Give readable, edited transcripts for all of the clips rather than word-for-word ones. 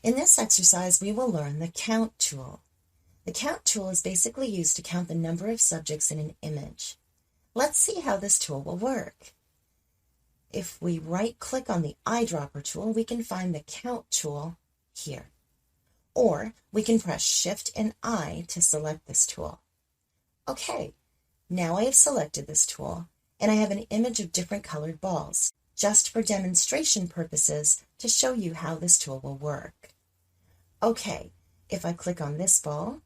In this exercise, we will learn the count tool. The count tool is basically used to count the number of subjects in an image. Let's see how this tool will work. If we right-click on the Eyedropper tool, we can find the count tool here. Or we can press Shift and I to select this tool. Okay, now I have selected this tool, and I have an image of different colored balls, just for demonstration purposes to show you how this tool will work. Okay, if I click on this ball,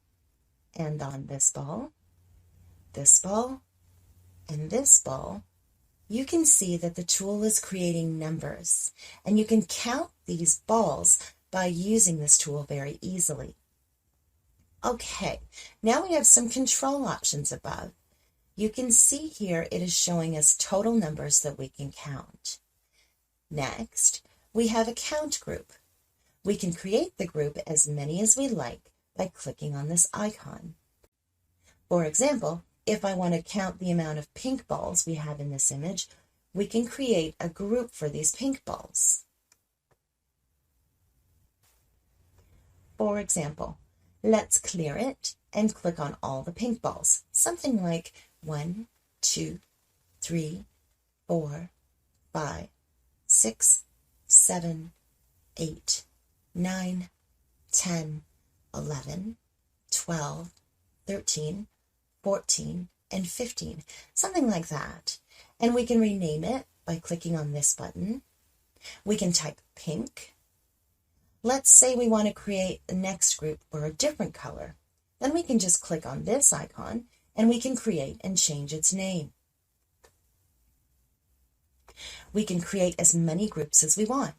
and on this ball, and this ball, you can see that the tool is creating numbers, and you can count these balls by using this tool very easily. Okay, now we have some control options above. You can see here it is showing us total numbers that we can count. Next, we have a count group. We can create the group as many as we like by clicking on this icon. For example, if I want to count the amount of pink balls we have in this image, we can create a group for these pink balls. For example, let's clear it and click on all the pink balls, something like 1, 2, 3, 4, 5, 6, 7, 8, 9, 10, 11, 12, 13, 14, and 15, something like that. And we can rename it by clicking on this button. We can type pink. Let's say we want to create the next group for a different color. Then we can just click on this icon and we can create and change its name. We can create as many groups as we want.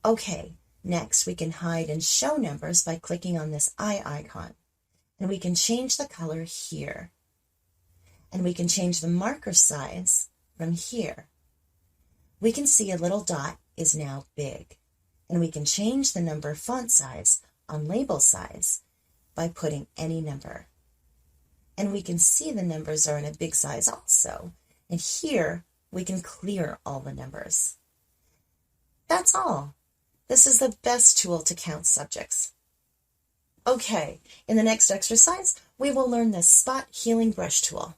Okay, next we can hide and show numbers by clicking on this eye icon. And we can change the color here. And we can change the marker size from here. We can see a little dot is now big. And we can change the number font size on label size by putting any number. And we can see the numbers are in a big size also. And here we can clear all the numbers. That's all. This is the best tool to count subjects. Okay, in the next exercise, we will learn the Spot Healing Brush tool.